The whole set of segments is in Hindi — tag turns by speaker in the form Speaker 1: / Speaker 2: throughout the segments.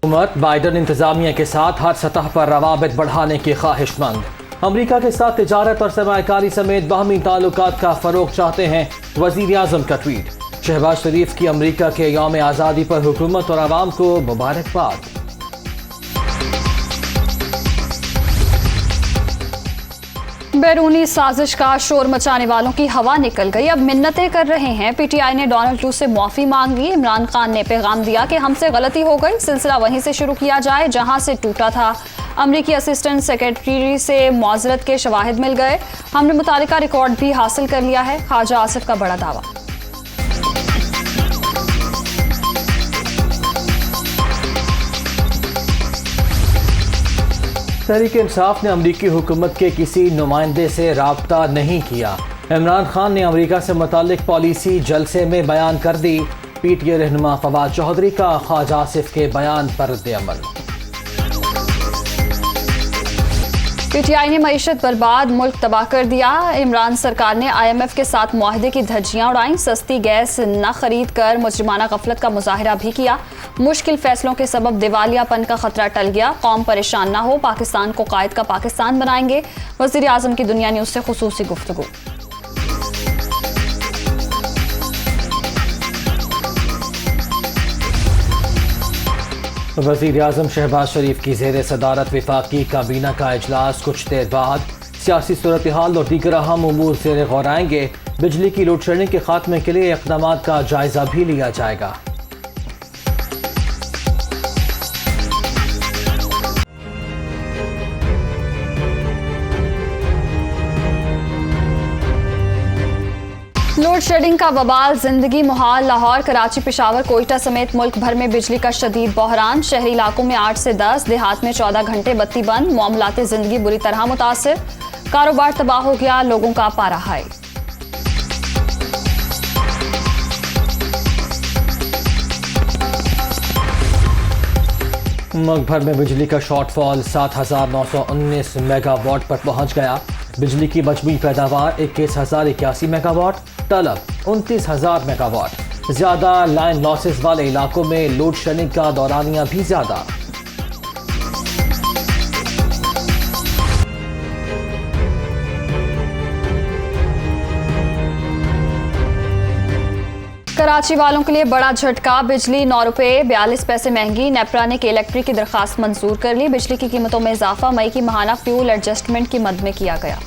Speaker 1: हुकूमत बाइडन इंतजामिया के साथ हर सतह पर रवाबित बढ़ाने की ख्वाहिशमंद। अमरीका के साथ तिजारत और सरमायाकारी समेत बाहमी ताल्लुकात का फरोग चाहते हैं। वजीर आजम का ट्वीट। शहबाज शरीफ की अमरीका के यौम आज़ादी पर हुकूमत और आवाम को मुबारकबाद।
Speaker 2: बैरूनी साजिश का शोर मचाने वालों की हवा निकल गई, अब मिन्नतें कर रहे हैं। पीटीआई ने डोनाल्ड ट्रम्प से माफी मांग ली। इमरान खान ने पैगाम दिया कि हमसे गलती हो गई, सिलसिला वहीं से शुरू किया जाए जहां से टूटा था। अमरीकी असिस्टेंट सेक्रेटरी से मुआज़रत के शवाहिद मिल गए। हमने मुतालिका रिकॉर्ड भी हासिल कर लिया है, ख्वाजा आसिफ का बड़ा दावा।
Speaker 1: तहरीक इंसाफ ने अमरीकी हुकूमत के किसी नुमाइंदे से राब्ता नहीं किया। इमरान खान ने अमरीका से मुताल्लिक पॉलिसी जलसे में बयान कर दी। पीटीआई रहनुमा फवाद चौधरी का ख्वाजा आसिफ के बयान पर रद्द-ए-अमल।
Speaker 2: पीटीआई ने मईशत बर्बाद, मुल्क तबाह कर दिया। इमरान सरकार ने IMF के साथ मुआहदे की धज्जियां उड़ाईं। सस्ती गैस न खरीद कर मुजरिमाना गफलत का मुजाहरा भी किया। मुश्किल फैसलों के सबब दिवालियापन का खतरा टल गया। कौम परेशान ना हो, पाकिस्तान को कायद का पाकिस्तान बनाएंगे। वज़ीर आज़म की दुनिया न्यूज़ से खुसूसी गुफ्तगू।
Speaker 1: वज़ीर आज़म शहबाज शरीफ की ज़ेर सदारत वफाकी काबीना का इजलास कुछ देर बाद। सियासी सूरत हाल और दीगर अहम उमूर ज़ेर गौर आएंगे। बिजली की लोड शेडिंग के खात्मे के लिए इक़दाम का जायजा भी लिया जाएगा।
Speaker 2: लोड शेडिंग का वबाल, जिंदगी मुहाल। लाहौर, कराची, पेशावर, कोयटा समेत मुल्क भर में बिजली का शदीद बहरान। शहरी इलाकों में 8 से 10, देहात में 14 घंटे बत्ती बंद। मामलाते जिंदगी बुरी तरह मुतासिर। कारोबार तबाह हो गया, लोगों का पारा हाई।
Speaker 1: मुल्क भर में बिजली का शॉर्टफॉल 7,919 मेगावाट पर पहुंच गया। बिजली की मजमूई पैदावार 21,081 मेगावाट, तलब 29,000 मेगावाट। ज्यादा लाइन लॉसेस वाले इलाकों में लोड शेडिंग का दौरानिया भी ज्यादा।
Speaker 2: कराची वालों के लिए बड़ा झटका, बिजली 9 रुपये 42 पैसे महंगी। नेपरा ने के इलेक्ट्रिक की दरखास्त मंजूर कर ली। बिजली की कीमतों में इजाफा मई की माहाना फ्यूल एडजस्टमेंट की मद में किया गया।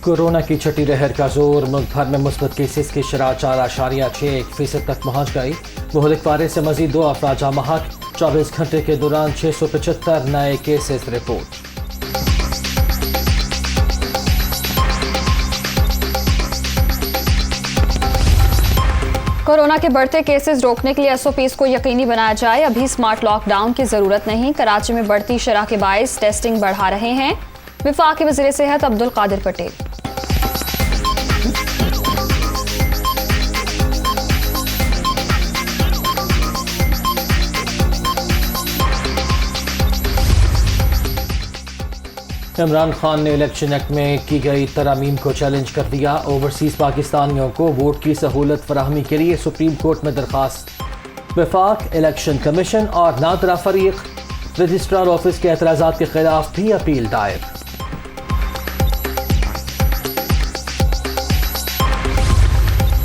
Speaker 1: कोरोना की छठी लहर का जोर, मुल्क भर में मुस्बत केसेस की शरह 4.1% तक पहुंच गई। मुहलिक पारे से मजीद 2 अफराद जाँ महक। 24 घंटे के दौरान 675 नए केसेस रिपोर्ट।
Speaker 2: कोरोना के बढ़ते केसेस रोकने के लिए SOPs को यकीनी बनाया जाए। अभी स्मार्ट लॉकडाउन की जरूरत नहीं। कराची में बढ़ती शरह के बायस टेस्टिंग बढ़ा रहे हैं। वफाकी वज़ीर सेहत अब्दुल कादिर पटेल।
Speaker 1: इमरान खान ने इलेक्शन एक्ट में की गई तरमीम को चैलेंज कर दिया। ओवरसीज पाकिस्तानियों को वोट की सहूलत फराहमी के लिए सुप्रीम कोर्ट में दरखास्त। वफाक, इलेक्शन कमीशन और नादरा फरीक, रजिस्ट्रार ऑफिस के एतराज़ात के खिलाफ भी अपील दायर।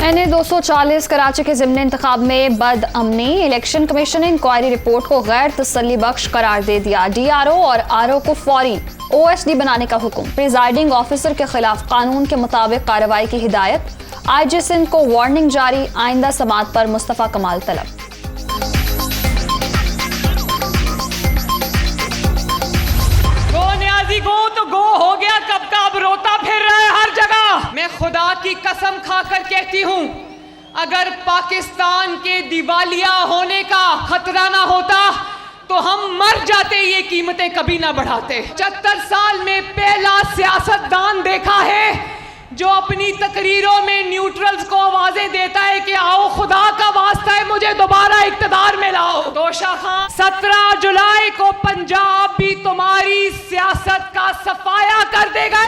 Speaker 2: NA 240 कराची के ज़िमनी इंतखाब में बदअमनी। इलेक्शन कमीशन ने इंक्वायरी रिपोर्ट को गैर तसल्ली बख्श करार दे दिया। DRO और RO को फौरी OSD बनाने का हुक्म। प्रिजाइडिंग ऑफिसर के खिलाफ कानून के मुताबिक कार्रवाई की हिदायत। IG सिंध को वार्निंग जारी। आइंदा समात पर मुस्तफ़ा कमाल तलब।
Speaker 3: गो तो गो हो गया, कब का अब रोता फिर रहा है हर जगह। मैं खुदा की कसम खाकर कहती हूँ, अगर पाकिस्तान के दिवालिया होने का खतरा ना होता तो हम मर जाते, ये कीमतें कभी ना बढ़ाते। 74 साल में पहला सियासतदान देखा है जो अपनी तकरीरों में न्यूट्रल्स को आवाजें देता है कि आओ खुदा का वास्ता है मुझे दोबारा इक्तदार में लाओ। तोशा खान, 17 जुलाई को पंजाब भी तुम्हारी सियासत का सफाया कर देगा।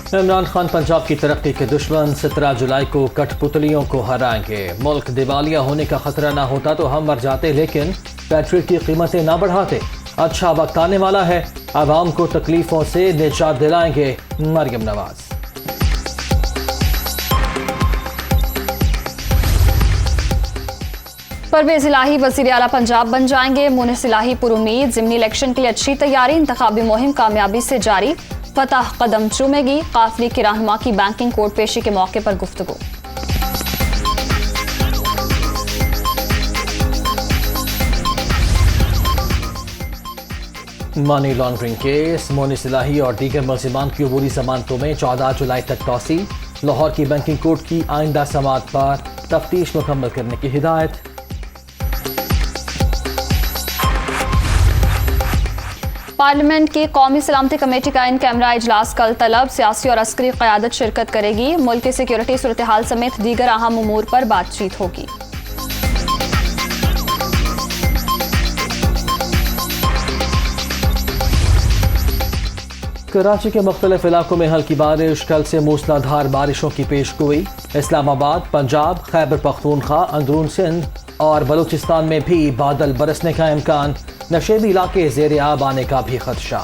Speaker 1: इमरान खान पंजाब की तरक्की के दुश्मन 17 जुलाई को कठपुतलियों को हराएंगे। मुल्क दिवालिया होने का खतरा ना होता तो हम मर जाते, लेकिन पेट्रोल की कीमतें ना बढ़ाते। अच्छा वक्त आने वाला है, आवाम को तकलीफों से निजात दिलाएंगे मरियम नवाज।
Speaker 2: परवेज इलाही वज़ीर आला पंजाब बन जाएंगे। मुनिस इलाही पुरुमीद। ज़िमनी इलेक्शन के लिए अच्छी तैयारी, इंतखाबी मुहिम कामयाबी से जारी। फतह कदम चूमेगी। काफिले की रहनुमा की बैंकिंग कोर्ट पेशी के मौके पर गुफ्तगू।
Speaker 1: मनी लॉन्ड्रिंग केस, मुनिस इलाही और दीगर मुलजिमान की अबूरी जमानतों में 14 जुलाई तक तौसी। लाहौर की बैंकिंग कोर्ट की आइंदा समाअत पर तफ्तीश मुकम्मल करने की हिदायत।
Speaker 2: पार्लियामेंट की कौमी सलामती कमेटी का इन कैमरा इजलास कल तलब। सियासी और अस्करी क़यादत शिरकत करेगी। मुल्क की सिक्योरिटी सूरत हाल समेत दीगर अहम उमूर पर बातचीत होगी।
Speaker 1: कराची के मुख्तलिफ इलाकों में हल्की बारिश, कल से मूसलाधार बारिशों की पेशगोई। इस्लामाबाद, पंजाब, खैबर पख्तूनख्वा, अंदरून सिंध और बलूचिस्तान में भी बादल बरसने का इम्कान। नशेबी इलाके ज़ेर आब आने का भी खदशा।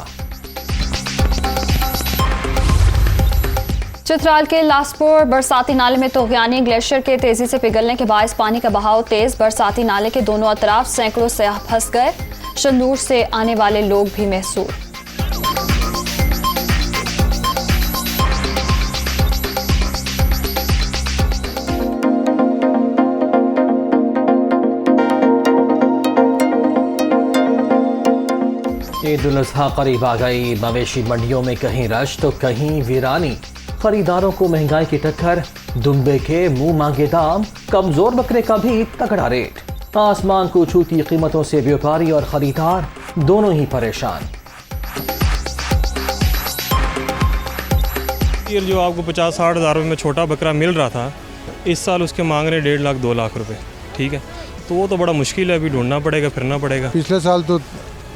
Speaker 2: चित्राल के लासपुर बरसाती नाले में तोगयानी। ग्लेशियर के तेजी से पिघलने के बायस पानी का बहाव तेज। बरसाती नाले के दोनों अतराफ सैकड़ों सयाह फंस गए। शंदूर से आने वाले लोग भी महसूर।
Speaker 1: ईद उल अज़हा करीब आ गई। मवेशी मंडियों में कहीं रश तो कहीं वीरानी। खरीदारों को महंगाई की टक्कर, दुम्बे के मुंह मांगे दाम, कमजोर बकरे का भी तगड़ा रेट। आसमान को छूती कीमतों से व्यापारी और खरीदार दोनों ही परेशान।
Speaker 4: ये जो आपको 50-60 हज़ार रुपये में छोटा बकरा मिल रहा था, इस साल उसके मांग रहे 1.5 लाख 2 लाख रुपए। ठीक है, तो वो तो बड़ा मुश्किल है, अभी ढूंढना पड़ेगा, फिरना पड़ेगा।
Speaker 5: पिछले साल तो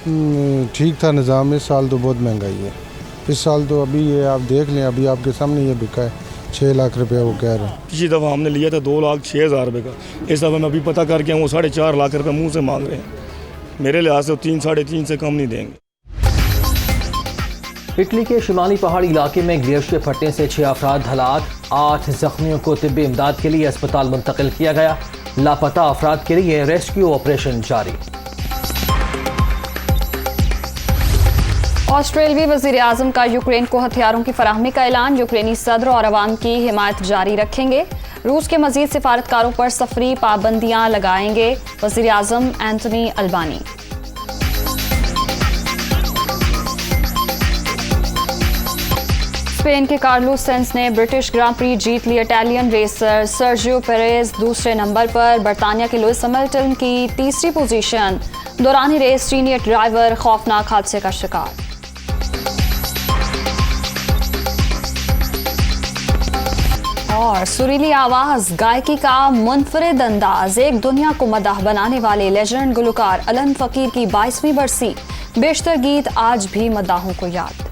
Speaker 5: ठीक था निज़ाम, इस साल तो बहुत महंगाई है। इस साल तो अभी ये आप देख लें, अभी आपके सामने ये बिका है 6 लाख रुपए वो कह रहे हैं।
Speaker 6: पिछली दफ़ा हमने लिया था 2,06,000 रुपये का। इस दफ़ा मैं अभी पता करके वो 4.5 लाख रुपये मुंह से मांग रहे हैं। मेरे लिहाज से 3-3.5 से कम नहीं देंगे।
Speaker 1: इटली के शिमाली पहाड़ी इलाके में ग्लेशियर फटने से 6 अफराद हलाक। 8 जख्मियों को तिब्बी इमदाद के लिए अस्पताल मुंतकिल किया गया। लापता अफराद के लिए रेस्क्यू ऑपरेशन जारी।
Speaker 2: ऑस्ट्रेलियाई वज़ीर आज़म का यूक्रेन को हथियारों की फराहमी का ऐलान। यूक्रेनी सदर और अवाम की हिमायत जारी रखेंगे। रूस के मजीद सिफारतकारों पर सफरी पाबंदियां लगाएंगे वज़ीर आज़म एंथनी अल्बानी। स्पेन के कार्लोस सेंस ने ब्रिटिश ग्रां प्री जीत ली। इटालियन रेसर सर्जियो पेरेज दूसरे नंबर पर। बरतानिया के लुइस हैमिल्टन की तीसरी पोजीशन। दौरान रेस चीनी ड्राइवर खौफनाक हादसे का शिकार। और सुरीली आवाज, गायकी का मुनफरिद अंदाज, एक दुनिया को मदाह बनाने वाले लेजेंड गुलकार अलन फकीर की 22वीं बरसी। बेशतर गीत आज भी मदाहों को याद।